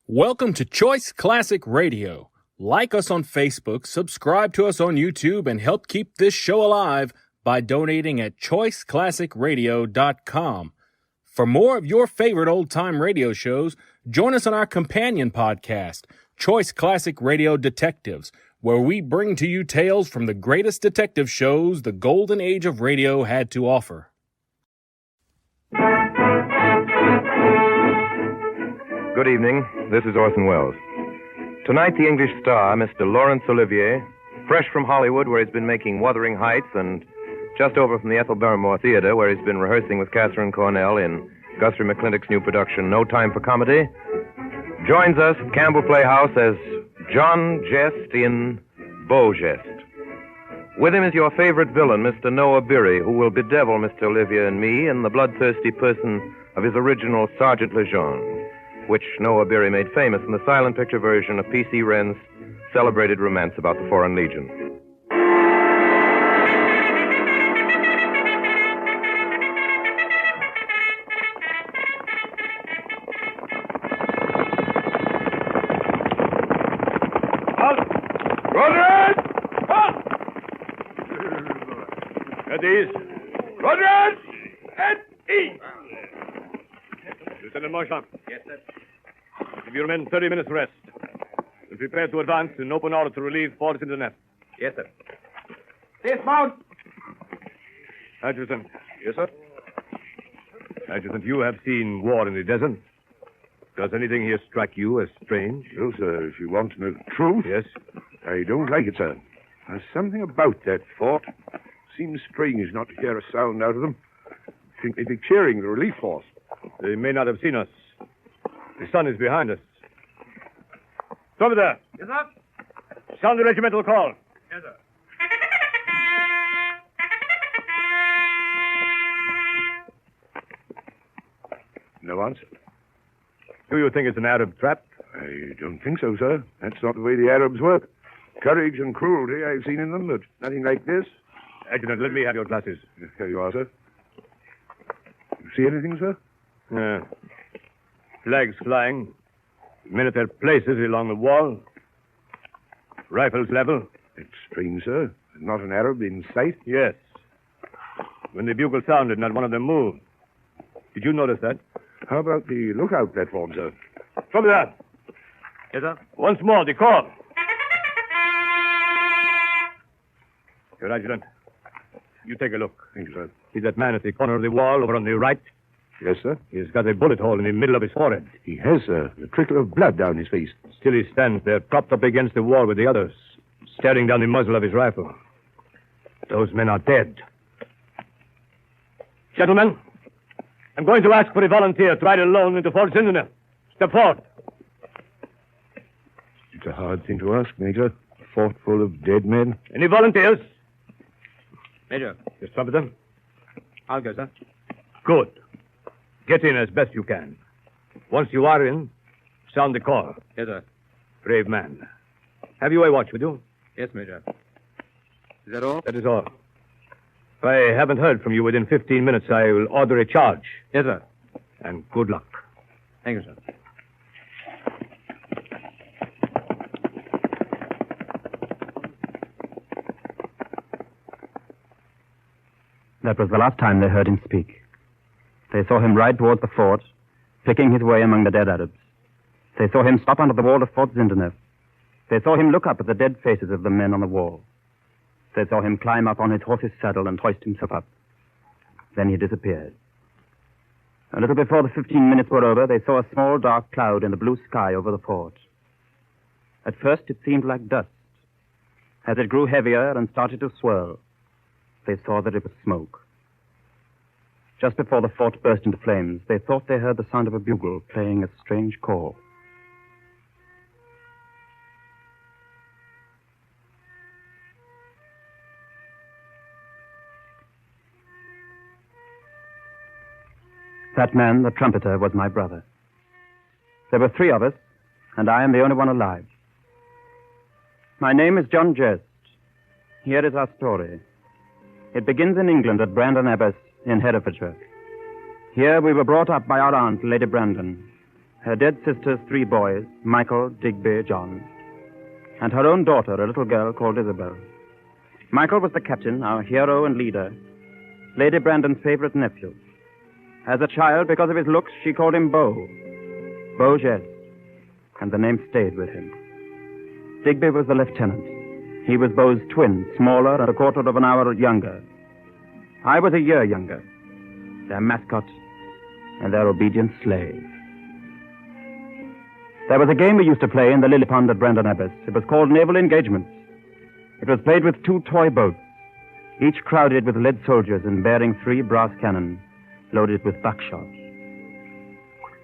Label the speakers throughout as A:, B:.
A: Welcome to Choice Classic Radio. Like us on Facebook, subscribe to us on YouTube, and help keep this show alive by donating at choiceclassicradio.com. For more of your favorite old-time radio shows, join us on our companion podcast, Choice Classic Radio Detectives, where we bring to you tales from the greatest detective shows the golden age of radio had to offer.
B: Good evening. This is Orson Welles. Tonight, the English star, Mr. Laurence Olivier, fresh from Hollywood, where he's been making Wuthering Heights, and just over from the Ethel Barrymore Theater, where he's been rehearsing with Katharine Cornell in Guthrie McClintock's new production, No Time for Comedy, joins us at Campbell Playhouse as John Geste in Beau, Geste. With him is your favorite villain, Mr. Noah Beery, who will bedevil Mr. Olivier and me in the bloodthirsty person of his original Sergeant Lejeune, which Noah Beery made famous in the silent picture version of P.C. Wren's celebrated romance about the Foreign Legion.
C: Halt! Rodriguez! Halt! At ease. Rodriguez! At ease! Lieutenant Marchand.
D: Yes, sir.
C: Give your men 30 minutes rest. And prepare to advance in open order to relieve Fort Internet.
D: Yes, sir. Dismount!
C: Adjutant.
D: Yes, sir.
C: Adjutant, you have seen war in the desert. Does anything here strike you as strange?
E: No, sir, if you want to know the truth.
C: Yes?
E: I don't like it, sir. There's something about that fort. Seems strange not to hear a sound out of them. Think they'd be cheering the relief force.
C: They may not have seen us. The sun is behind us. Over there.
D: Yes, sir.
C: Sound the regimental call.
D: Yes, sir.
E: No answer.
C: Do you think it's an Arab trap?
E: I don't think so, sir. That's not the way the Arabs work. Courage and cruelty I've seen in them, but nothing like this.
C: Adjutant, let me have your glasses.
E: Here you are, sir. You see anything, sir?
C: Flags flying. Men at their places along the wall. Rifles level.
E: It's strange, sir. Not an Arab in sight.
C: Yes. When the bugle sounded, not one of them moved. Did you notice that?
E: How about the lookout platform, sir?
C: From there.
D: Yes, sir.
C: Once more, the call. Your adjutant, you take a look.
E: Thank you, sir.
C: See that man at the corner of the wall over on the right?
E: Yes, sir.
C: He's got a bullet hole in the middle of his forehead.
E: He has, sir. A trickle of blood down his face.
C: Still he stands there, propped up against the wall with the others, staring down the muzzle of his rifle. Those men are dead. Gentlemen, I'm going to ask for a volunteer to ride alone into Fort Zindener. Step forward.
E: It's a hard thing to ask, Major. A fort full of dead men.
C: Any volunteers?
D: Major.
C: Just some of them.
D: I'll go, sir.
C: Good. Get in as best you can. Once you are in, sound the call.
D: Yes, sir.
C: Brave man. Have you a watch with you?
D: Yes, Major. Is that all?
C: That is all. If I haven't heard from you within 15 minutes, I will order a charge.
D: Yes, sir.
C: And good luck.
D: Thank you, sir.
F: That was the last time they heard him speak. They saw him ride towards the fort, picking his way among the dead Arabs. They saw him stop under the wall of Fort Zindener. They saw him look up at the dead faces of the men on the wall. They saw him climb up on his horse's saddle and hoist himself up. Then he disappeared. A little before the 15 minutes were over, they saw a small dark cloud in the blue sky over the fort. At first, it seemed like dust. As it grew heavier and started to swirl, they saw that it was smoke. Just before the fort burst into flames, they thought they heard the sound of a bugle playing a strange call. That man, the trumpeter, was my brother. There were 3 of us, and I am the only one alive. My name is John Geste. Here is our story. It begins in England at Brandon Abbas in Herefordshire. Here we were brought up by our aunt, Lady Brandon, her dead sister's 3 boys, Michael, Digby, John, and her own daughter, a little girl called Isabel. Michael was the captain, our hero and leader, Lady Brandon's favorite nephew. As a child, because of his looks, she called him Beau. Beau Geste, and the name stayed with him. Digby was the lieutenant. He was Beau's twin, smaller and a quarter of an hour younger. I was a year younger, their mascot and their obedient slave. There was a game we used to play in the lily pond at Brandon Abbas. It was called Naval Engagements. It was played with 2 toy boats, each crowded with lead soldiers and bearing 3 brass cannon loaded with buckshot.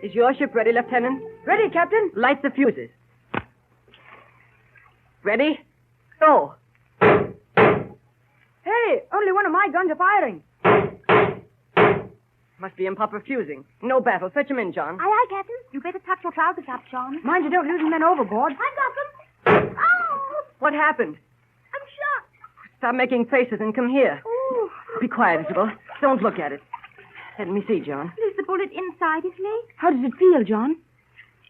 G: Is your ship ready, Lieutenant?
H: Ready, Captain.
G: Light the fuses. Ready? Go.
H: Hey, only one of my guns are firing.
G: Must be improper fusing. No battle. Fetch him in, John.
I: Aye, aye, Captain. You better tuck your trousers up, John.
H: Mind you don't lose men overboard.
I: I got them. Oh,
G: What happened?
I: I'm shot.
G: Stop making faces and come here.
I: Oh,
G: Be quiet, Isabel. Don't look at it. Let me see, John.
I: is the bullet inside his leg?
H: How does it feel, John?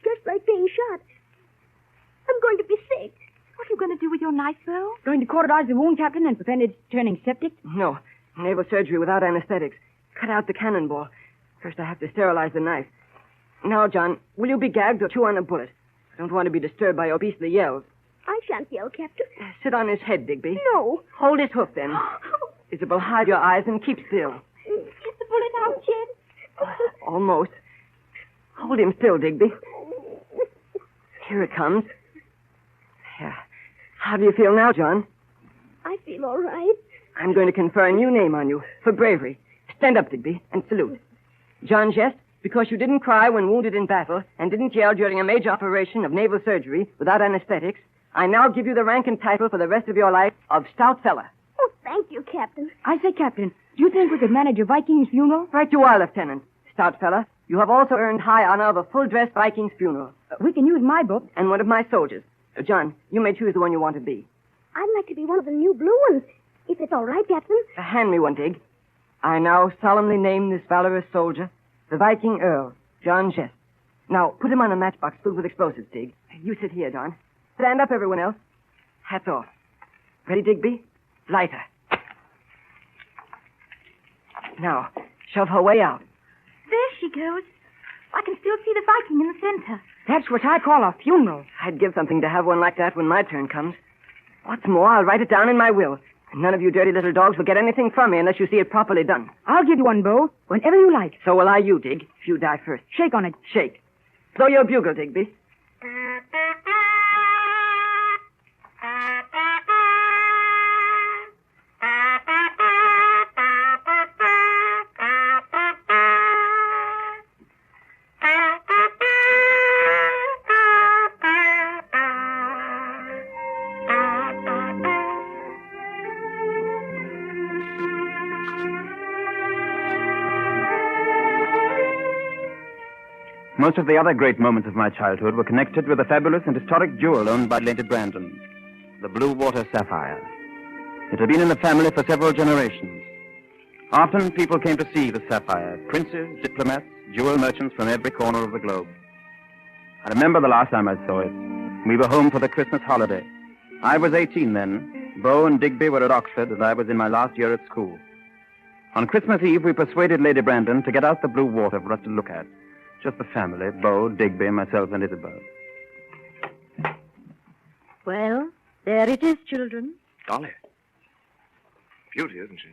I: Just like being shot. I'm going to be sick. What are you going to do with your knife, Beau?
H: Going to cauterize the wound, Captain, and prevent it turning septic?
G: No. Naval surgery without anesthetics. Cut out the cannonball. First, I have to sterilize the knife. Now, John, will you be gagged or chew on a bullet? I don't want to be disturbed by your beastly yells.
I: I shan't yell, Captain.
G: Sit on his head, Digby.
I: No.
G: Hold his hoof, then. Isabel, hide your eyes and keep still.
I: Is the bullet out yet?
G: Almost. Hold him still, Digby. Here it comes. Yeah. How do you feel now, John?
I: I feel all right.
G: I'm going to confer a new name on you for bravery. Stand up, Digby, and salute. John Geste, because you didn't cry when wounded in battle and didn't yell during a major operation of naval surgery without anesthetics, I now give you the rank and title for the rest of your life of Stout Fella.
I: Oh, thank you, Captain.
H: I say, Captain, do you think we could manage a Viking's funeral?
G: Right you are, Lieutenant. Stout Fella, you have also earned high honor of a full-dress Viking's funeral.
H: We can use my book.
G: And one of my soldiers. John, you may choose the one you want to be.
I: I'd like to be one of the new blue ones, if it's all right, Captain.
G: Hand me one, Dig. I now solemnly name this valorous soldier the Viking Earl, John Geste. Now, put him on a matchbox filled with explosives, Dig. You sit here, John. Stand up, everyone else. Hats off. Ready, Digby? Lighter. Now, shove her way out.
I: There she goes. I can still see the Viking in the center.
H: That's what I call a funeral.
G: I'd give something to have one like that when my turn comes. What's more, I'll write it down in my will. None of you dirty little dogs will get anything from me unless you see it properly done.
H: I'll give you one, Beau, whenever you like.
G: So will I you, Dig, if you die first.
H: Shake on it.
G: Shake. Blow your bugle, Digby.
F: Most of the other great moments of my childhood were connected with the fabulous and historic jewel owned by Lady Brandon, the blue water sapphire. It had been in the family for several generations. Often people came to see the sapphire, princes, diplomats, jewel merchants from every corner of the globe. I remember the last time I saw it. We were home for the Christmas holiday. I was 18 then. Beau and Digby were at Oxford, and I was in my last year at school. On Christmas Eve, we persuaded Lady Brandon to get out the blue water for us to look at. Just the family, Beau, Digby, myself, and Isabel.
I: Well, there it is, children.
E: Dolly. Beauty, isn't she?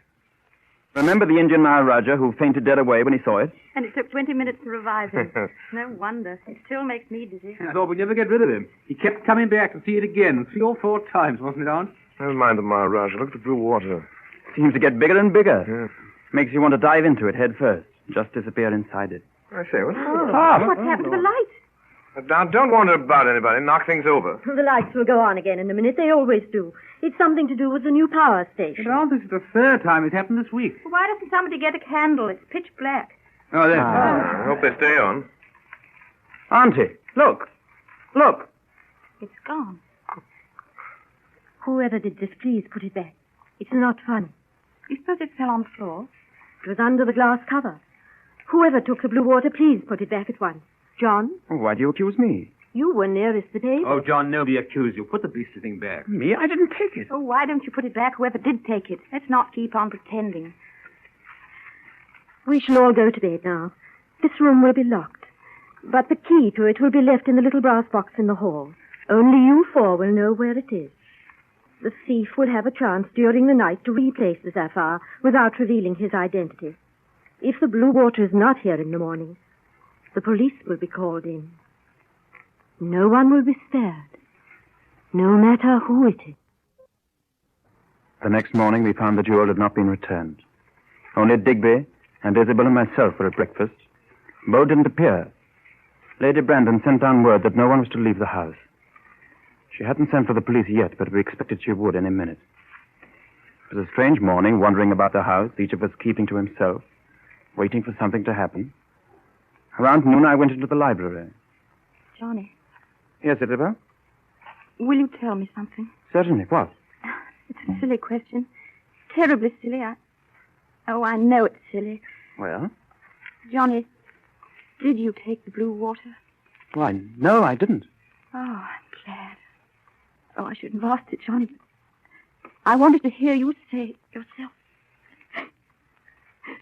F: Remember the Indian Maharaja who fainted dead away when he saw it?
J: And it took 20 minutes to revive him. No wonder. It still makes me dizzy.
D: I thought we'd never get rid of him. He kept coming back to see it again, 3 or 4 times, wasn't it, Aunt?
E: Never mind the Maharaja. Look at the blue water.
F: Seems to get bigger and bigger.
E: Yeah.
F: Makes you want to dive into it head first. Just disappear inside it.
E: I say, what's
I: What's happened to the lights?
B: Now, don't wander about anybody. Knock things over.
J: The lights will go on again in a minute. They always do. It's something to do with the new power station.
D: But Aunt, this is the 3rd time it happened this week.
J: Why doesn't somebody get a candle? It's pitch black.
D: Oh, there.
B: I hope they stay on.
F: Auntie, look. Look.
J: It's gone. Whoever did this, please put it back. It's not funny. You suppose it fell on the floor? It was under the glass cover. Whoever took the blue water, please put it back at once. John,
F: Why do you accuse me?
J: you were nearest the table.
D: Oh, John, nobody accused you. Put the beastly thing back.
C: Me? I didn't take it.
H: Oh, why don't you put it back, whoever did take it? Let's not keep on pretending.
J: We shall all go to bed now. This room will be locked, but the key to it will be left in the little brass box in the hall. Only you four will know where it is. The thief will have a chance during the night to replace the sapphire without revealing his identity. If the blue water is not here in the morning, the police will be called in. No one will be spared, no matter who it is.
F: The next morning, we found the jewel had not been returned. Only Digby and Isabel and myself were at breakfast. Beau didn't appear. Lady Brandon sent down word that no one was to leave the house. She hadn't sent for the police yet, but we expected she would any minute. It was a strange morning, wandering about the house, each of us keeping to himself, waiting for something to happen. Around noon, I went into the library.
H: Johnny,
F: Yes, Isabel?
H: will you tell me something?
F: Certainly. What?
H: It's a silly question. Terribly silly. I know it's silly.
F: Well?
H: Johnny, did you take the blue water?
F: Why, no, I didn't.
H: Oh, I'm glad. Oh, I shouldn't have asked it, Johnny, but I wanted to hear you say it yourself.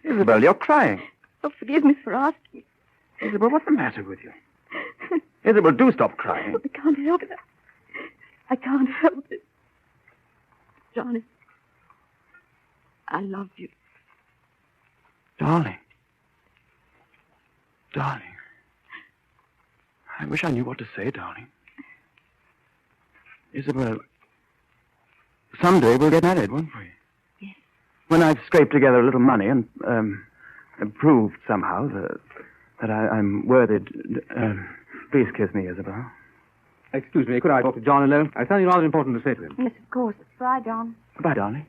F: Isabel, you're crying.
H: Oh, forgive me for asking.
F: Isabel, what's the matter with you? Isabel, do stop crying.
H: I can't help it. I can't help it. Johnny, I love you.
F: Darling. Darling. I wish I knew what to say, darling. Isabel, someday we'll get married, won't we?
H: Yes.
F: When I've scraped together a little money and proved somehow that I'm worthy. Please kiss me, Isabel.
D: Excuse me, could I talk to John alone? I have something rather important to say to him.
H: Yes, of course. Bye, John.
F: Goodbye, darling.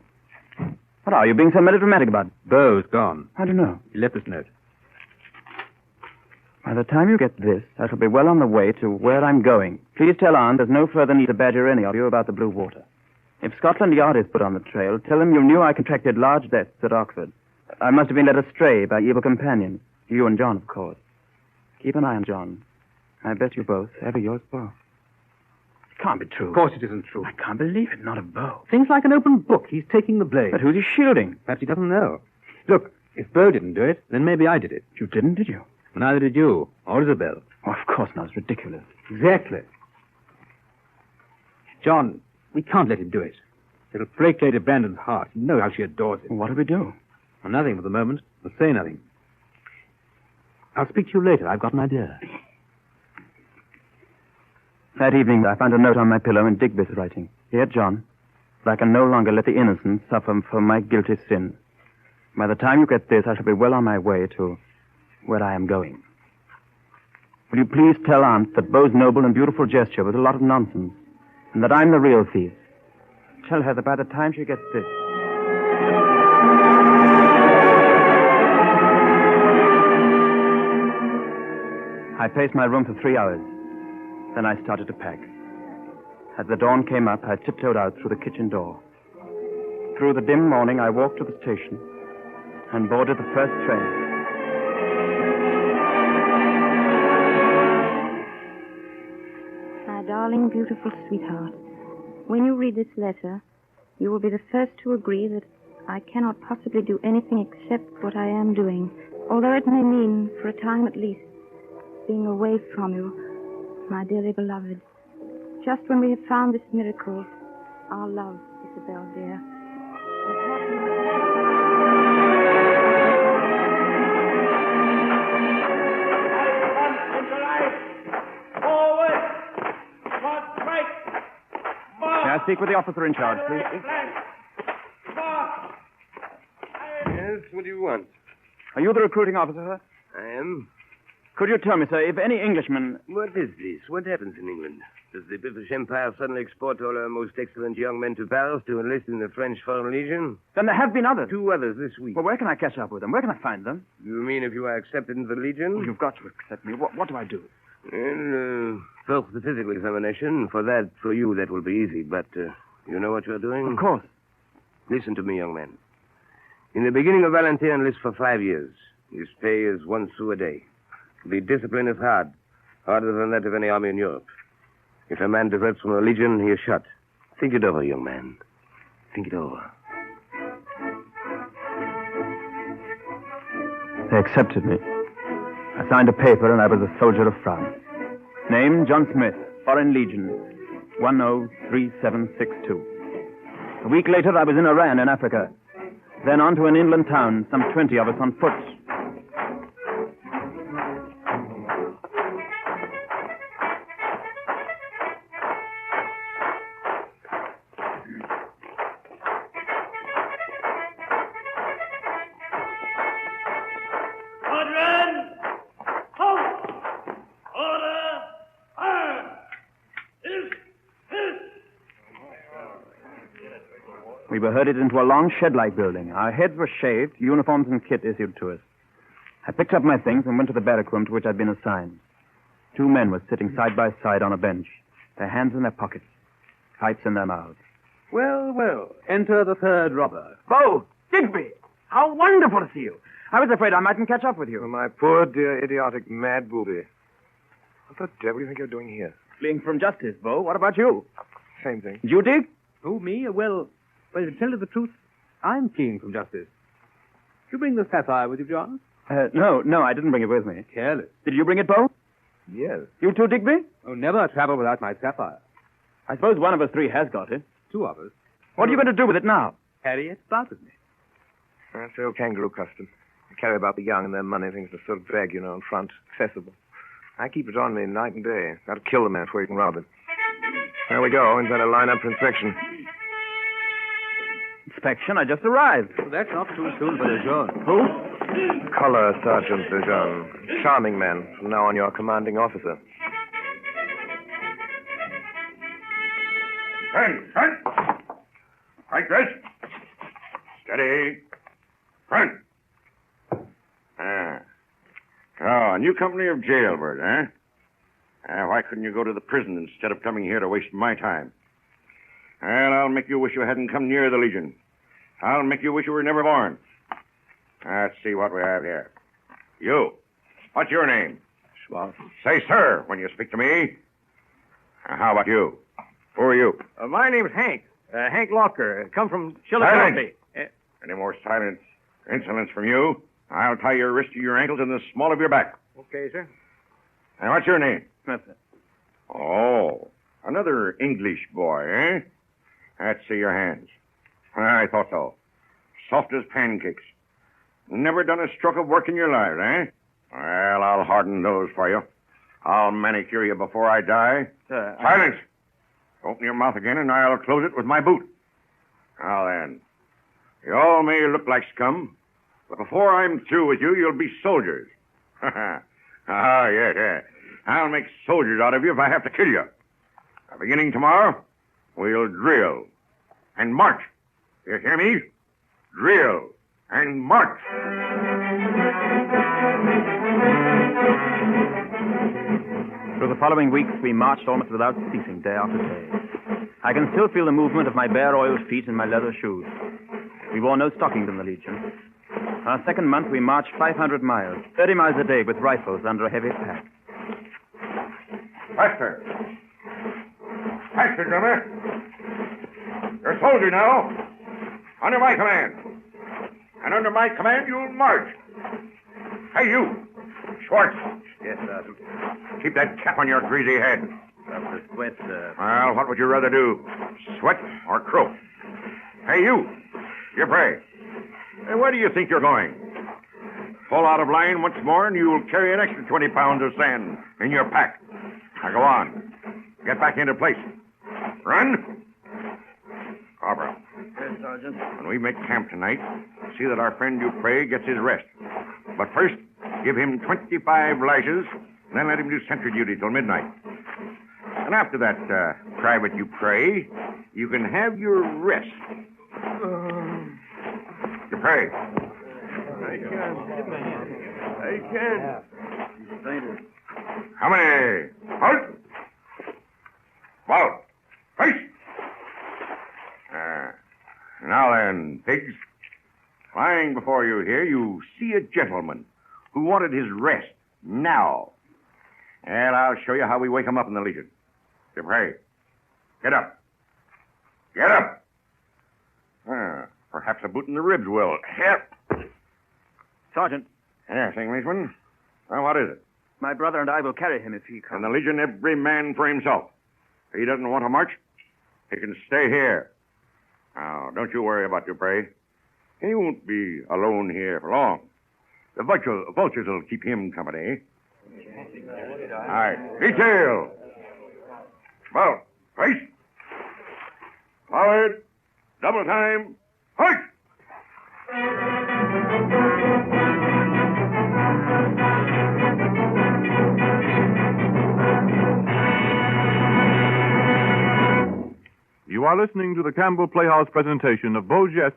F: What are you being so melodramatic about?
D: Beau's gone.
F: I don't know.
D: He left this note.
F: By the time you get this, I shall be well on the way to where I'm going. Please tell Aunt there's no further need to badger any of you about the blue water. If Scotland Yard is put on the trail, tell them you knew I contracted large debts at Oxford. I must have been led astray by evil companions. You and John, of course. Keep an eye on John. I bet you both. Ever yours, Beau. It can't be true.
D: Of course it isn't true.
F: I can't believe it. Not a Beau.
D: Things like an open book. He's taking the blame.
F: But who's he shielding?
D: Perhaps he doesn't know. Look, if Beau didn't do it, then maybe I did it.
F: You didn't, did you?
D: Neither did you, or Isabel.
F: Oh, of course not. It's ridiculous.
D: Exactly. John, we can't let him do it. It'll break Lady Brandon's heart. You know how she adores him.
F: What do we do?
D: Well, nothing for the moment. We'll say nothing. I'll speak to you later. I've got an idea.
F: That evening, I found a note on my pillow in Digby's writing. Dear John, I can no longer let the innocent suffer for my guilty sin. By the time you get this, I shall be well on my way to where I am going. Will you please tell Aunt that Beau's noble and beautiful gesture was a lot of nonsense, and that I'm the real thief? Tell her that by the time she gets this... I paced my room for 3 hours. Then I started to pack. As the dawn came up, I tiptoed out through the kitchen door. Through the dim morning, I walked to the station and boarded the first train.
H: My darling, beautiful sweetheart, when you read this letter, you will be the first to agree that I cannot possibly do anything except what I am doing, although it may mean, for a time at least, being away from you, my dearly beloved. Just when we have found this miracle, our love, Isabel, dear.
F: May I speak with the officer in charge, please?
K: Yes, what do you want?
F: Are you the recruiting officer, sir?
K: I am.
F: Could you tell me, sir, if any Englishman...
K: What is this? What happens in England? Does the British Empire suddenly export all our most excellent young men to Paris to enlist in the French Foreign Legion?
F: Then there have been others.
K: 2 others this week.
F: Well, where can I catch up with them? Where can I find them?
K: You mean if you are accepted into the Legion?
F: Oh, you've got to accept me. What do I do?
K: Well, first the physical examination. For you, that will be easy. But you know what you're doing?
F: Of course.
K: Listen to me, young man. In the beginning of volunteer enlist for 5 years. His pay is 1 sou a day. The discipline is hard. Harder than that of any army in Europe. If a man deserts from the Legion, he is shot. Think it over, young man. Think it over.
F: They accepted me. I signed a paper and I was a soldier of France. Name, John Smith, Foreign Legion, 103762. A week later, I was in Iran in Africa. Then on to an inland town, some 20 of us on foot. We were herded into a long shed-like building. Our heads were shaved, uniforms and kit issued to us. I picked up my things and went to the barrack room to which I'd been assigned. 2 men were sitting side by side on a bench, their hands in their pockets, pipes in their mouths.
D: Well, well, enter the third robber.
F: Beau! Digby! How wonderful to see you. I was afraid I mightn't catch up with you.
B: Oh, my poor, dear, idiotic, mad booby. What the devil do you think you're doing here?
F: Fleeing from justice, Beau. What about you?
B: Same thing.
F: Did you dig?
D: Who, me? Well, to tell you the truth, I'm fleeing from justice. Did you bring the sapphire with you, John?
F: No, I didn't bring it with me.
D: Careless.
F: Did you bring it, Beau?
B: Yes.
F: You too, Digby?
D: Oh, never travel without my sapphire.
F: I suppose one of us 3 has got it.
D: 2 of us.
F: What are you going to do with it now?
D: Carry it about with me.
B: That's the old kangaroo custom. They carry about the young and their money, things to sort of drag, in front, accessible. I keep it on me night and day. Got to kill the man before you can rob him. There we go. Inside a line up for inspection.
F: Inspection? I just arrived.
D: Well, that's not too soon for the John.
F: Who?
B: Color Sergeant Lejeune. Charming man. From now on, your commanding officer.
E: Front! Right, Geste. Steady. Front. Oh, a new company of jailbirds, eh? Why couldn't you go to the prison instead of coming here to waste my time? Well, I'll make you wish you hadn't come near the Legion. I'll make you wish you were never born. Let's see what we have here. You. What's your name?
D: Schwartz.
E: Say, sir, when you speak to me. How about you? Who are you?
C: My name's Hank. Hank Locker. Come from
E: Silence.
C: Chillicothe.
E: Any more silence, insolence from you? I'll tie your wrist to your ankles and the small of your back.
C: Okay, sir.
E: And what's your name?
F: Smith.
E: Oh, another English boy, eh? Let's see your hands. I thought so. Soft as pancakes. Never done a stroke of work in your life, eh? Well, I'll harden those for you. I'll manicure you before I die. Silence! Open your mouth again, and I'll close it with my boot. Now then, you all may look like scum, but before I'm through with you, you'll be soldiers. Yeah. I'll make soldiers out of you if I have to kill you. Beginning tomorrow, we'll drill and march. You hear me? Drill and march.
F: Through the following weeks, we marched almost without ceasing, day after day. I can still feel the movement of my bare oiled feet in my leather shoes. We wore no stockings in the Legion. Our second month, we marched 500 miles, 30 miles a day with rifles under a heavy pack.
E: Faster. Faster, drummer. You're a soldier now. Under my command. And under my command, you'll march. Hey, you. Schwartz.
K: Yes, Sergeant.
E: Keep that cap on your greasy head.
K: Up the sweat, sir.
E: Well, what would you rather do? Sweat or croak? Hey, you. You're brave. Hey, where do you think you're going? Pull out of line once more, and you'll carry an extra 20 pounds of sand in your pack. Now, go on. Get back into place. Run. Corporal.
K: Yes, Sergeant.
E: When we make camp tonight, see that our friend Dupré gets his rest. But first, give him 25 lashes, and then let him do sentry duty till midnight. And after that, Private Dupré, you can have your rest. Dupré.
K: I can.
E: How many? Halt! Well, face! Now then, pigs. Lying before you here, you see a gentleman who wanted his rest now. Well, I'll show you how we wake 'em up in the Legion. Dupre, get up. Get up. Perhaps a boot in the ribs will help.
F: Sergeant,
E: Yes, Englishman. Well, what is it?
F: my brother and I will carry him if he comes.
E: In the Legion, every man for himself. If he doesn't want to march, he can stay here. Now, don't you worry about Dupre. He won't be alone here for long. The vultures will keep him company. All right, detail. Well, face. Forward. Double time. Fight!
L: You are listening to the Campbell Playhouse presentation of Beau, Geste,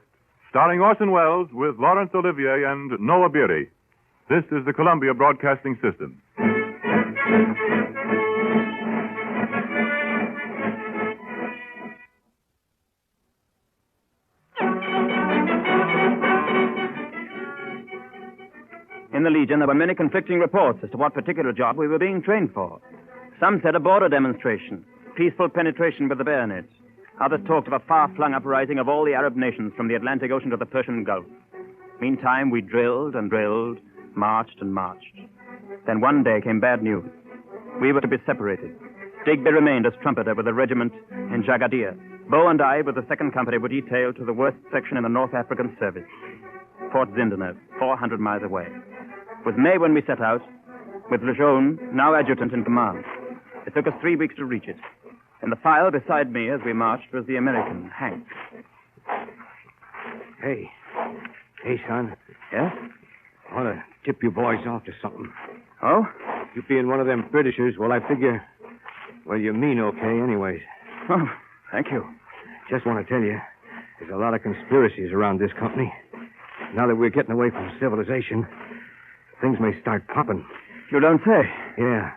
L: starring Orson Welles with Laurence Olivier and Noah Beery. This is the Columbia Broadcasting System.
F: In the Legion, there were many conflicting reports as to what particular job we were being trained for. Some said a border demonstration, peaceful penetration with the bayonet. Others talked of a far-flung uprising of all the Arab nations from the Atlantic Ocean to the Persian Gulf. Meantime, we drilled and drilled, marched and marched. Then one day came bad news. We were to be separated. Digby remained as trumpeter with the regiment in Jagadir. Beau and I, with the 2nd Company, were detailed to the worst section in the North African service, Fort Zindeneuf, 400 miles away. It was May when we set out, with Lejeune, now adjutant in command. It took us 3 weeks to reach it. In the file beside me as we marched was the American, Hank.
C: Hey, son.
F: Yes?
C: I want to tip you boys off to something.
F: Oh?
C: You being one of them Britishers, well, I figure, well, you mean okay anyways.
F: Oh, thank you.
C: Just want to tell you, there's a lot of conspiracies around this company. Now that we're getting away from civilization, things may start popping.
F: You don't say?
C: Yeah.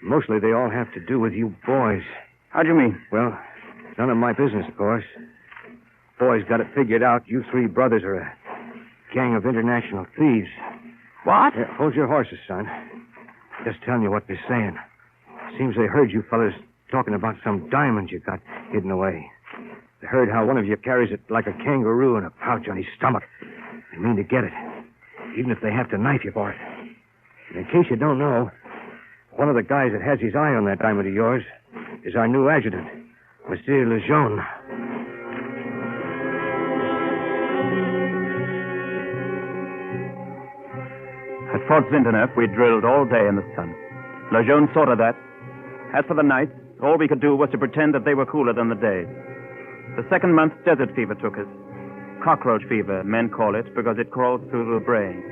C: Mostly they all have to do with you boys.
F: How do you mean?
C: Well, none of my business, of course. Boys got it figured out. You 3 brothers are a gang of international thieves.
F: What?
C: Yeah, hold your horses, son. Just telling you what they're saying. Seems they heard you fellas talking about some diamond you got hidden away. They heard how one of you carries it like a kangaroo in a pouch on his stomach. They mean to get it, even if they have to knife you for it. And in case you don't know, one of the guys that has his eye on that diamond of yours is our new adjutant, Monsieur Lejeune.
F: At Fort Zindeneuf, we drilled all day in the sun. Lejeune saw to that. As for the nights, all we could do was to pretend that they were cooler than the days. The 2nd month, desert fever took us. Cockroach fever, men call it, because it crawls through the brain.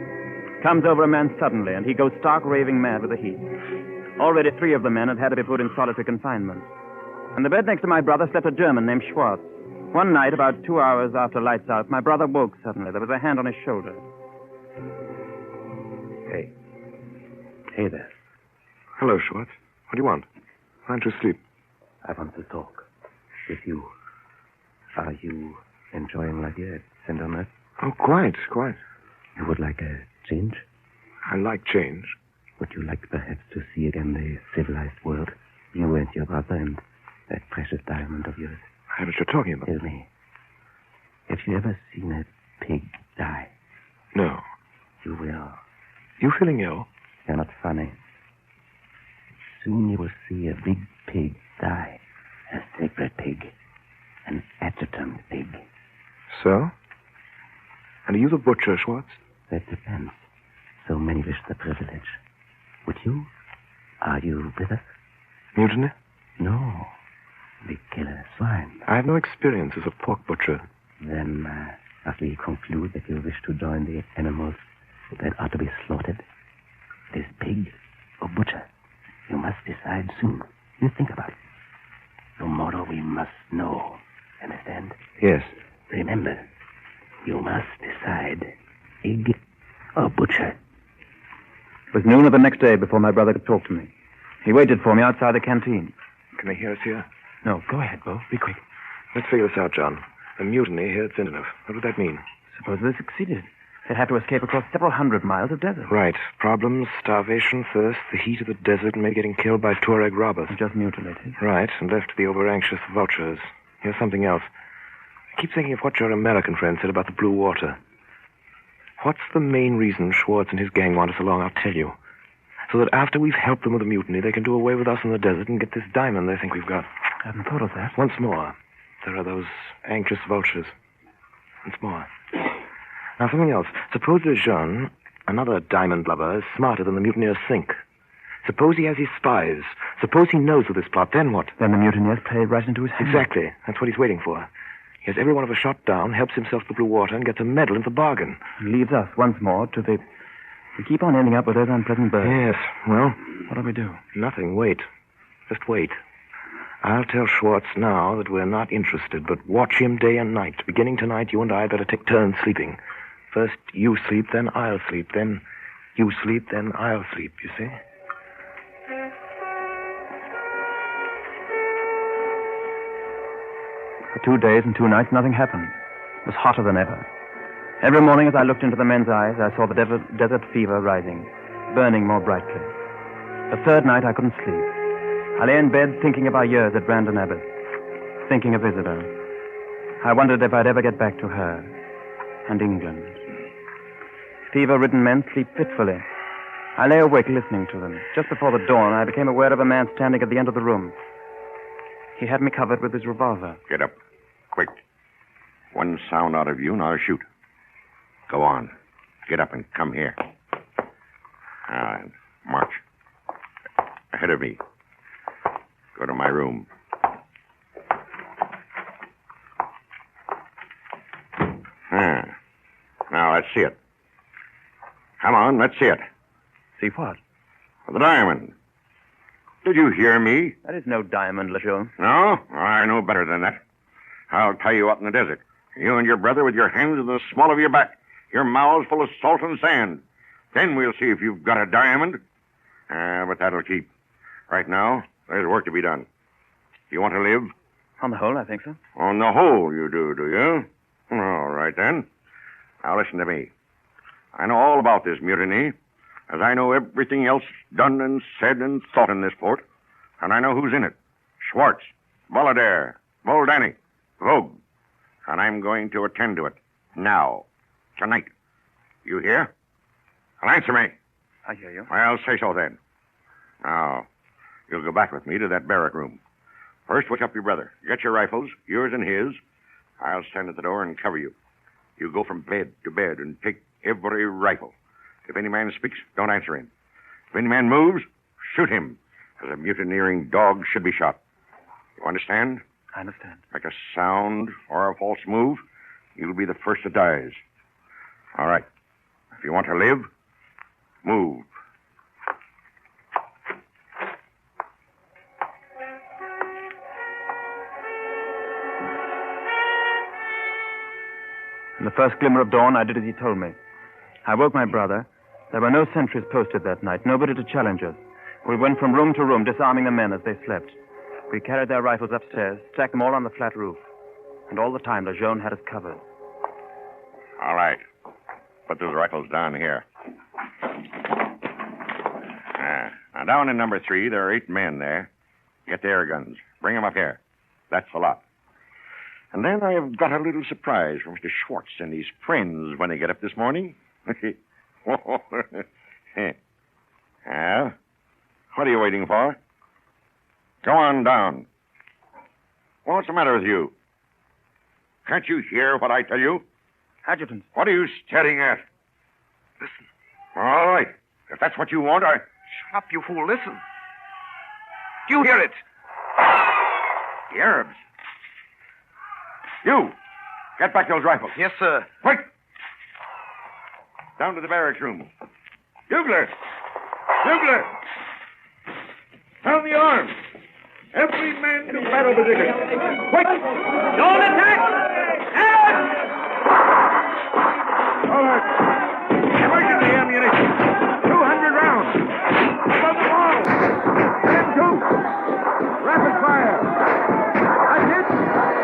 F: Comes over a man suddenly, and he goes stark raving mad with the heat. Already 3 of the men had to be put in solitary confinement. In the bed next to my brother slept a German named Schwartz. One night, about 2 hours after lights out, my brother woke suddenly. There was a hand on his shoulder.
C: Hey. Hey there.
M: Hello, Schwartz. What do you want? Why don't you sleep?
K: I want to talk with you. Are you enjoying life here at Zindeneuf?
M: Oh, quite.
K: You would like a change?
M: I like change.
K: Would you like perhaps to see again the civilized world? You and your brother and that precious diamond of yours.
M: I know what you're talking about.
K: Tell me, have you ever seen a pig die?
M: No.
K: You will.
M: You feeling ill?
K: You're not funny. Soon you will see a big pig die. A sacred pig. An adjutant pig.
M: So? And are you the butcher, Schwartz?
K: That depends. So many wish the privilege. Would you? Are you with us?
M: Mutiny?
K: No. We kill a swine.
M: I have no experience as a pork butcher.
K: Then, must we conclude that you wish to join the animals that are to be slaughtered? This pig or butcher? You must decide soon. You think about it. Tomorrow we must know. Understand?
M: Yes.
K: Remember, you must decide. Pig or butcher.
F: It was noon of the next day before my brother could talk to me. He waited for me outside the canteen.
M: Can they hear us here?
F: No, go ahead, Beau. Be quick.
M: Let's figure this out, John. A mutiny here at Zindeneuf. What would that mean?
F: Suppose they succeeded. They'd have to escape across several hundred miles of desert.
M: Right. Problems, starvation, thirst, the heat of the desert, and maybe getting killed by Tuareg robbers.
F: Just mutilated.
M: Right, and left to the over-anxious vultures. Here's something else. I keep thinking of what your American friend said about the blue water. What's the main reason Schwartz and his gang want us along? I'll tell you. So that after we've helped them with the mutiny, they can do away with us in the desert and get this diamond they think we've got.
F: I hadn't thought of that.
M: Once more, there are those anxious vultures. Once more. Now, something else. Suppose Lejeune, another diamond lover, is smarter than the mutineers think. Suppose he has his spies. Suppose he knows of this plot. Then what?
F: Then the mutineers play right into his hands.
M: Exactly. That's what he's waiting for. He has every one of us shot down, helps himself to the blue water, and gets a medal in the bargain.
F: And leaves us once more to the... We keep on ending up with those unpleasant birds.
M: Yes. Well?
F: What do we do?
M: Nothing. Wait. Just wait. I'll tell Schwartz now that we're not interested, but watch him day and night. Beginning tonight, you and I better take turns sleeping. First you sleep, then I'll sleep. Then you sleep, then I'll sleep, you see?
F: For 2 days and 2 nights, nothing happened. It was hotter than ever. Every morning as I looked into the men's eyes, I saw the desert fever rising, burning more brightly. The third night, I couldn't sleep. I lay in bed thinking of our years at Brandon Abbott, thinking of Isabel. I wondered if I'd ever get back to her and England. Fever-ridden men sleep fitfully. I lay awake listening to them. Just before the dawn, I became aware of a man standing at the end of the room. He had me covered with his revolver.
E: Get up. Quick. One sound out of you, and I'll shoot. Go on. Get up and come here. Now then, march. Ahead of me. Go to my room. Now, let's see it. Come on, let's see it.
F: See what?
E: The diamond. Did you hear me?
F: That is no diamond, Lejeune.
E: No? I know better than that. I'll tie you out in the desert. You and your brother with your hands in the small of your back. Your mouths full of salt and sand. Then we'll see if you've got a diamond. But that'll keep. Right now, there's work to be done. You want to live?
F: On the whole, I think so.
E: On the whole, you do you? All right, then. Now, listen to me. I know all about this mutiny, as I know everything else done and said and thought in this fort. And I know who's in it. Schwartz, Voladair, Voldani, Vogue. And I'm going to attend to it. Now. Tonight. You hear? Well, answer me.
F: I hear you.
E: Well, say so then. Now, you'll go back with me to that barrack room. First, wake up your brother. Get your rifles, yours and his. I'll stand at the door and cover you. You go from bed to bed and take every rifle. If any man speaks, don't answer him. If any man moves, shoot him, as a mutineering dog should be shot. You understand?
F: I understand.
E: Make a sound or a false move, you'll be the first that dies. All right. If you want to live, move.
F: In the first glimmer of dawn, I did as he told me. I woke my brother. There were no sentries posted that night, nobody to challenge us. We went from room to room, disarming the men as they slept. We carried their rifles upstairs, stacked them all on the flat roof. And all the time, Lejeune had us covered.
E: All right. Put those rifles down here. Now, down in number 3, there are 8 men there. Get the air guns. Bring them up here. That's a lot. And then I have got a little surprise for Mr. Schwartz and his friends when they get up this morning. Well, what are you waiting for? Go on down. What's the matter with you? Can't you hear what I tell you?
F: Adjutant.
E: What are you staring at?
M: Listen.
E: All right. If that's what you want, I...
M: Shut up, you fool. Listen. Do you hear it?
E: The Arabs. You. Get back those rifles.
M: Yes, sir.
E: Quick. Down to the barracks room. Bugler. Bugler. Sound the alarm. Every man to battle position. Quick. Don't attack. All right. Emergency ammunition. 200 rounds. Above the wall. And 2. Rapid fire. That's it.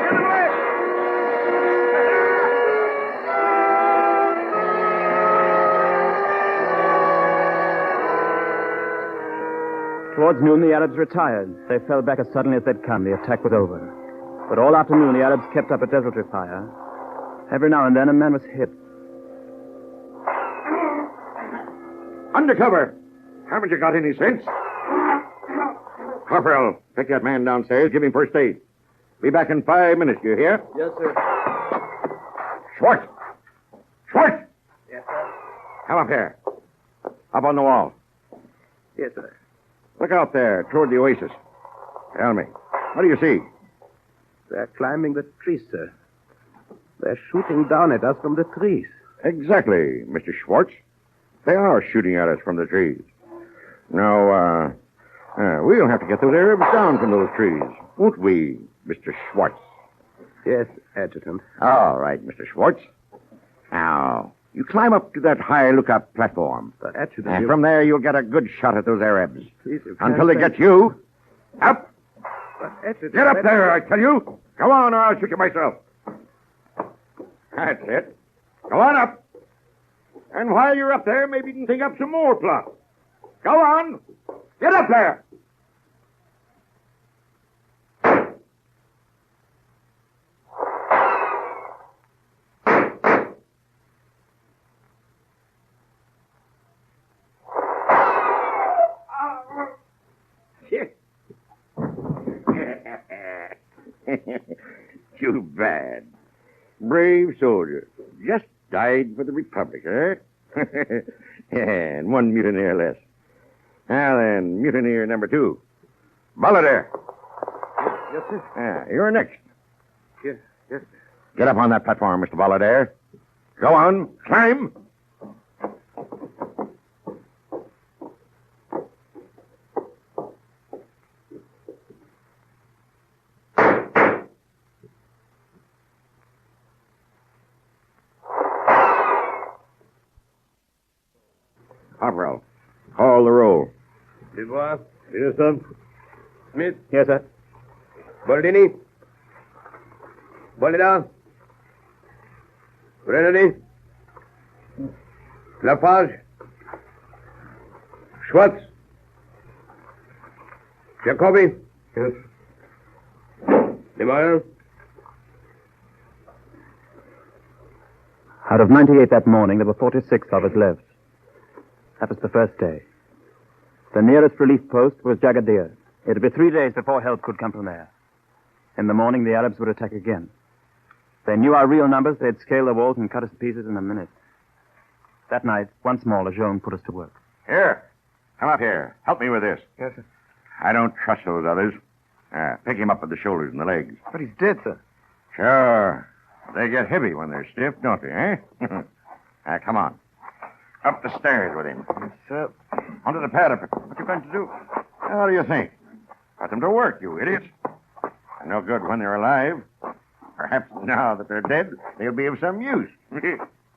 E: Get away.
F: Towards noon, the Arabs retired. They fell back as suddenly as they'd come. The attack was over. But all afternoon, the Arabs kept up a desultory fire. Every now and then, a man was hit.
E: Undercover! Haven't you got any sense? Corporal, take that man downstairs. Give him first aid. Be back in 5 minutes, you hear?
D: Yes, sir.
E: Schwartz! Schwartz!
D: Yes, sir.
E: Come up here. Up on the wall.
D: Yes, sir.
E: Look out there, toward the oasis. Tell me, what do you see?
D: They're climbing the trees, sir. They're shooting down at us from the trees.
E: Exactly, Mr. Schwartz. They are shooting at us from the trees. Now, we'll have to get those Arabs down from those trees, won't we, Mr. Schwartz?
D: Yes, Adjutant.
E: All right, Mr. Schwartz. Now, you climb up to that high lookout platform.
D: But, Adjutant,
E: and from there, you'll get a good shot at those Arabs.
D: Please,
E: Until they get you. Up!
D: But, Adjutant,
E: Get up there, I tell you. Go on, or I'll shoot you myself. That's it. Go on up. And while you're up there, maybe you can think up some more plots. Go on. Get up there. Too bad. Brave soldier. Just died for the Republic, eh? And one mutineer less. Now then, mutineer number 2. Ballader.
D: Yes, sir.
E: You're next.
D: Yes, yes.
E: Get up on that platform, Mr. Ballader. Go on. Climb. Corporal, call the roll.
D: Dubois. Yes, sir. Smith.
F: Yes, sir.
D: Boldini. Bolida. Renedy. Lafarge. Schwartz. Jacobi. Yes. DeMayer.
F: Out of 98 that morning, there were 46 of us left. That was the first day. The nearest relief post was Jagadir. It would be 3 days before help could come from there. In the morning, the Arabs would attack again. They knew our real numbers. They'd scale the walls and cut us to pieces in a minute. That night, once more, Lejeune put us to work.
E: Here. Come up here. Help me with this.
D: Yes, sir.
E: I don't trust those others. Pick him up with the shoulders and the legs.
D: But he's dead, sir.
E: Sure. They get heavy when they're stiff, don't they, eh? Come on. Up the stairs with him.
D: Yes, sir.
E: Onto the parapet. What you going to do? How do you think? Put them to work, you idiots. They're no good when they're alive. Perhaps now that they're dead, they'll be of some use.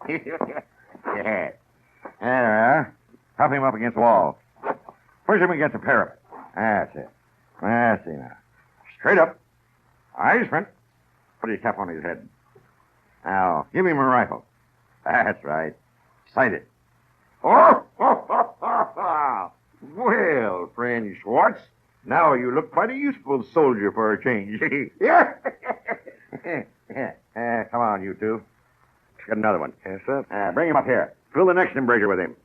E: Yeah. There. Prop him up against the wall. Push him against the parapet. That's it. That's it now. Straight up. Eyes front. Put his cap on his head. Now, give him a rifle. That's right. Sight it. Oh! Well, friend Schwartz, now you look quite a useful soldier for a change. Yeah. Come on, you two. Get another one.
D: Yes, sir.
E: Bring him up here. Fill the next embrasure with him.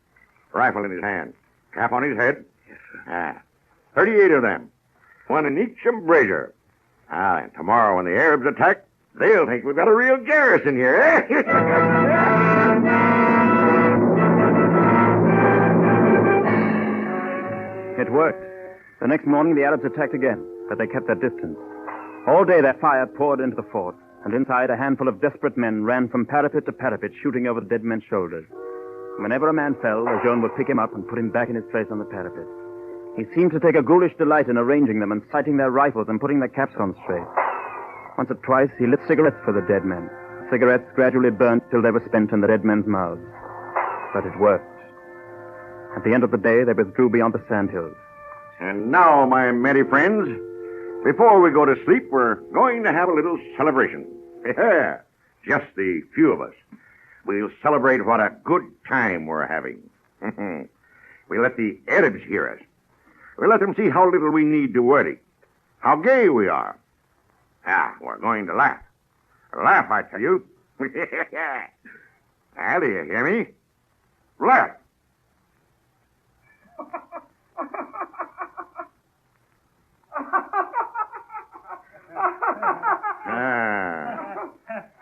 E: Rifle in his hand. Cap on his head.
D: Yes, sir.
E: 38 of them. One in each embrasure. Now then, tomorrow when the Arabs attack, they'll think we've got a real garrison here, eh?
F: It worked. The next morning, the Arabs attacked again, but they kept their distance. All day, their fire poured into the fort, and inside, a handful of desperate men ran from parapet to parapet, shooting over the dead men's shoulders. Whenever a man fell, Lejeune would pick him up and put him back in his place on the parapet. He seemed to take a ghoulish delight in arranging them and sighting their rifles and putting their caps on straight. Once or twice, he lit cigarettes for the dead men. Cigarettes gradually burnt till they were spent in the dead men's mouths. But it worked. At the end of the day, they withdrew beyond the sandhills.
E: And now, my merry friends, before we go to sleep, we're going to have a little celebration. Yeah, just the few of us. We'll celebrate what a good time we're having. We'll let the Arabs hear us. We let them see how little we need to worry. How gay we are. We're going to laugh. Laugh, I tell you. Do you hear me? Laugh.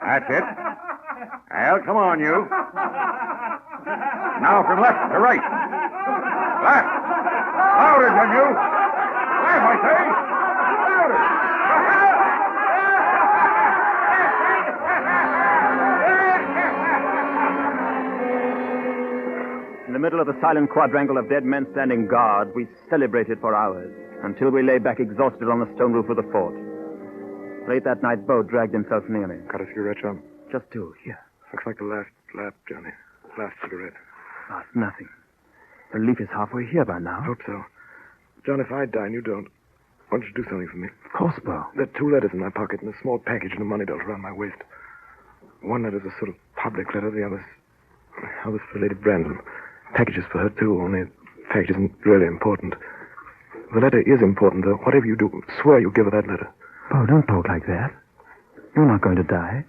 E: That's it. Well, come on, you. Now from left to right. Laugh. Louder, can you? Laugh, I say. Louder.
F: In the middle of the silent quadrangle of dead men standing guard, we celebrated for hours, until we lay back exhausted on the stone roof of the fort. Late that night, Beau dragged himself near me.
M: Got a cigarette, John?
F: Just two, here.
M: Looks like the last lap, Johnny. Last cigarette.
F: Last nothing. The leaf is halfway here by now.
M: Hope so. John, if I die and you don't, why don't you do something for me?
F: Of course, Beau.
M: There are 2 letters in my pocket and a small package and a money belt around my waist. One letter's a sort of public letter, the other's for Lady Brandon. Package is for her, too, only the package isn't really important. The letter is important, though. Whatever you do, swear you'll give her that letter.
F: Beau, don't talk like that. You're not going to die.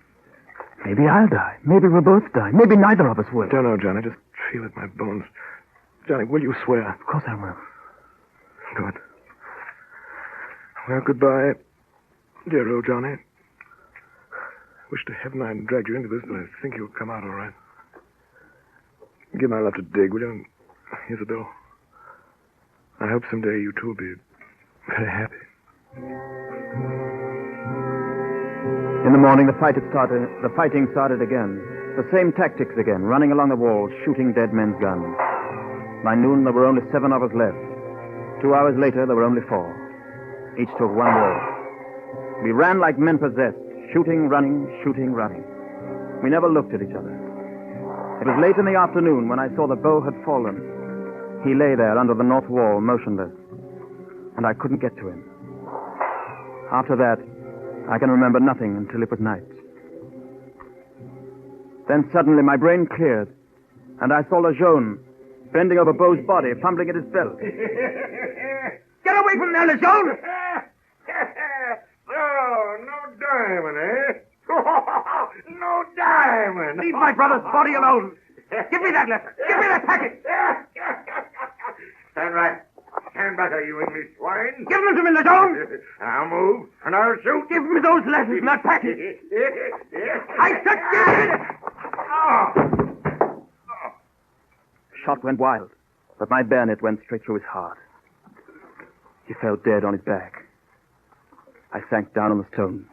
F: Maybe I'll die. Maybe we'll both die. Maybe neither of us will.
M: I don't know, Johnny. I just feel it in my bones. Johnny, will you swear?
F: Of course I will.
M: Good. Well, goodbye, dear old Johnny. Wish to heaven I hadn't dragged you into this, but I think you'll come out all right. Give my love to Dig, will you? And here's a bill. I hope someday you two will be very happy.
F: In the morning, the fighting started again. The same tactics again, running along the walls, shooting dead men's guns. By noon, there were only 7 of us left. 2 hours later, there were only 4. Each took one wall. We ran like men possessed, shooting, running. We never looked at each other. It was late in the afternoon when I saw that Beau had fallen. He lay there under the north wall, motionless, and I couldn't get to him. After that, I can remember nothing until it was night. Then suddenly my brain cleared, and I saw Lejeune bending over Beau's body, fumbling at his belt.
E: Get away from there, Lejeune! No diamond, eh? No diamond!
D: Leave my brother's body alone! Give me that letter! Give me that packet!
E: Stand right. Stand back, you English swine.
D: Give them to me, Lejeune!
E: I'll move, and I'll shoot.
D: Give me those letters and that packet! I said give it!
F: The shot went wild, but my bayonet went straight through his heart. He fell dead on his back. I sank down on the stone.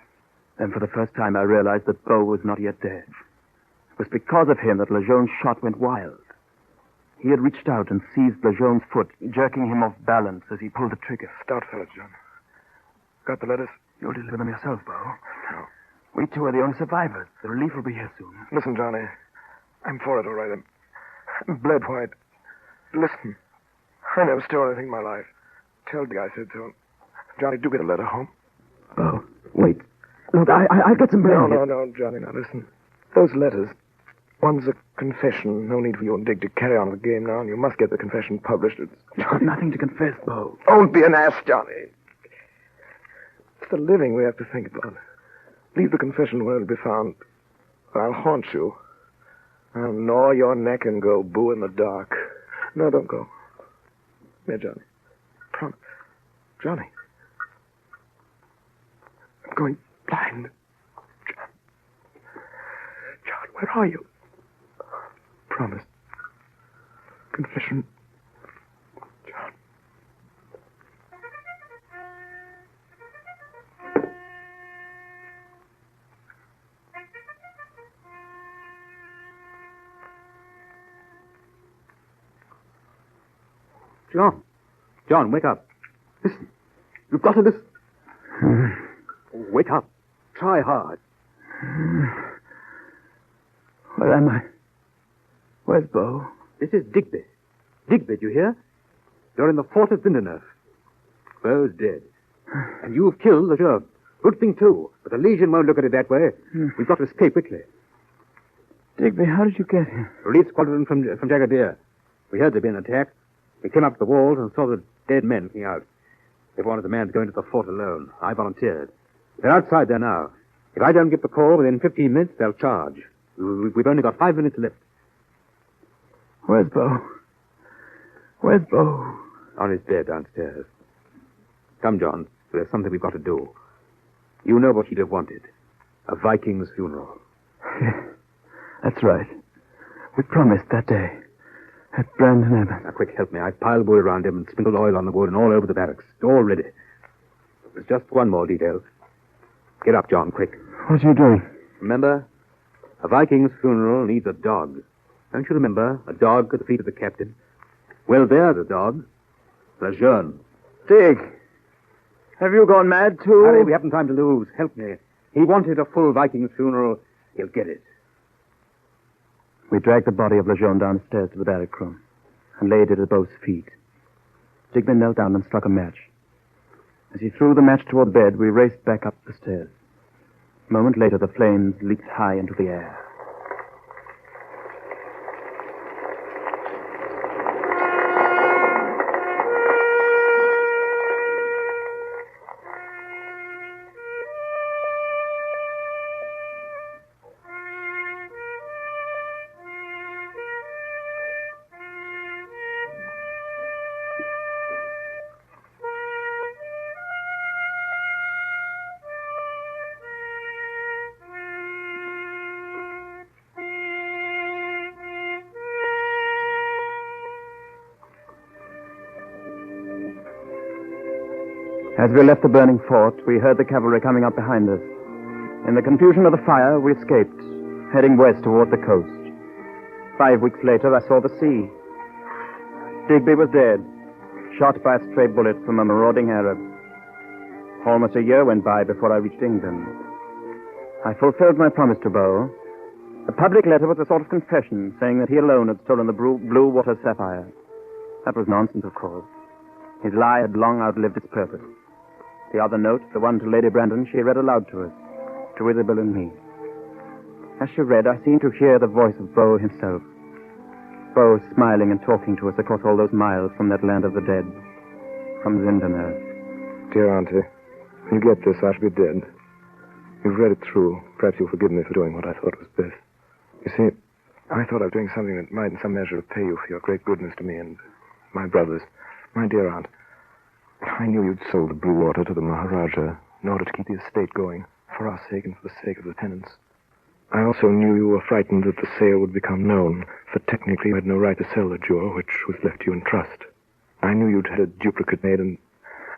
F: Then for the first time I realized that Beau was not yet dead. It was because of him that Lejeune's shot went wild. He had reached out and seized Lejeune's foot, jerking him off balance as he pulled the trigger.
M: Stout fellow, John. Got the letters?
F: You'll deliver them yourself, Beau.
M: No.
F: We two are the only survivors. The relief will be here soon.
M: Listen, Johnny. I'm for it, all right. I'm bled white. Listen. I never stole anything in my life. Tell the guy I said so. Johnny, do get a letter home.
F: Beau, wait. Look, I'll get some bread.
M: No, Johnny, now listen. Those letters, one's a confession. No need for you and Dick to carry on the game now, and you must get the confession published.
F: You've got nothing to confess, Beau.
M: Don't be an ass, Johnny. It's the living we have to think about. Leave the confession where it'll be found. I'll haunt you. I'll gnaw your neck and go boo in the dark. No, don't go. Here, Johnny. Promise. Johnny. I'm going blind. John, where are you? Promise. Confession. John.
D: John, wake up. Listen. You've got to listen. Wake up. Try hard.
F: Where am I? Where's Beau?
D: This is Digby. Digby, do you hear? You're in the fort at Lindenhof. Beau's dead. And you've killed Lejeune. Good thing, too. But the Legion won't look at it that way. We've got to escape quickly.
F: Digby, how did you get here?
D: Relief squadron from Jagadir. We heard there'd been an attack. We came up to the walls and saw the Dead men looking out. They wanted the man to go into the fort alone. I volunteered. They're outside there now. If I don't get the call within 15 minutes, they'll charge. We've only got 5 minutes left.
F: Where's Beau? Where's Beau?
D: On his bed downstairs. Come, John. There's something we've got to do. You know what he'd have wanted. A Viking's funeral.
F: That's right. We promised that day. At Brandon Abbott.
D: Now, quick, help me. I've piled wood around him and sprinkled oil on the wood and all over the barracks. It's all ready. There's just one more detail. Get up, John, quick.
F: What are you doing?
D: Remember, a Viking's funeral needs a dog. Don't you remember? A dog at the feet of the captain. Well, there's a dog. Lejeune.
F: Dig. Have you gone mad, too?
D: Harry, we haven't time to lose. Help me. He wanted a full Viking's funeral. He'll get it.
F: We dragged the body of Lejeune downstairs to the barrack room and laid it at Beau's feet. Digby knelt down and struck a match. As he threw the match toward the bed, we raced back up the stairs. A moment later, the flames leaped high into the air. As we left the burning fort, we heard the cavalry coming up behind us. In the confusion of the fire, we escaped, heading west toward the coast. 5 weeks later, I saw the sea. Digby was dead, shot by a stray bullet from a marauding Arab. Almost a year went by before I reached England. I fulfilled my promise to Beau. The public letter was a sort of confession, saying that he alone had stolen the blue water sapphire. That was nonsense, of course. His lie had long outlived its purpose. The other note, the one to Lady Brandon, she read aloud to us, to Isabel and me. As she read, I seemed to hear the voice of Beau himself. Beau smiling and talking to us across all those miles from that land of the dead, from Zinderner.
M: Dear Auntie, when you get this, I shall be dead. You've read it through. Perhaps you'll forgive me for doing what I thought was best. You see, I thought I was doing something that might in some measure repay you for your great goodness to me and my brothers. My dear aunt, I knew you'd sold the blue water to the Maharaja in order to keep the estate going, for our sake and for the sake of the tenants. I also knew you were frightened that the sale would become known, for technically you had no right to sell the jewel, which was left to you in trust. I knew you'd had a duplicate made, and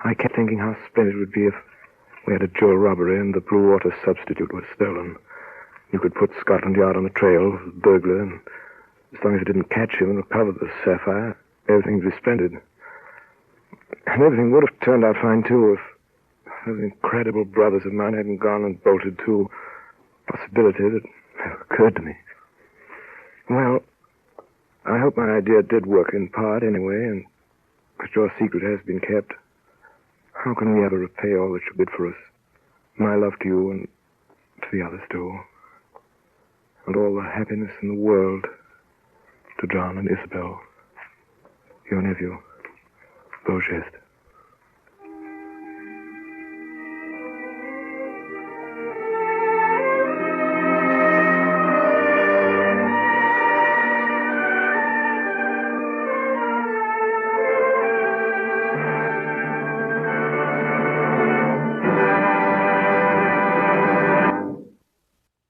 M: I kept thinking how splendid it would be if we had a jewel robbery and the blue water substitute was stolen. You could put Scotland Yard on the trail of the burglar, and as long as it didn't catch him and recover the sapphire, everything would be splendid. And everything would have turned out fine, too, if those incredible brothers of mine hadn't gone and bolted to a possibility that never occurred to me. Well, I hope my idea did work in part, anyway, and that your secret has been kept. How can we ever repay all that you did for us? My love to you and to the others, too. And all the happiness in the world to John and Isabel, your nephew. Beau Geste.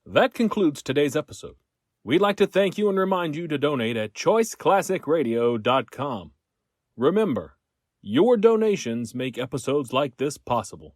A: That concludes today's episode. We'd like to thank you and remind you to donate at choiceclassicradio.com. Remember, your donations make episodes like this possible.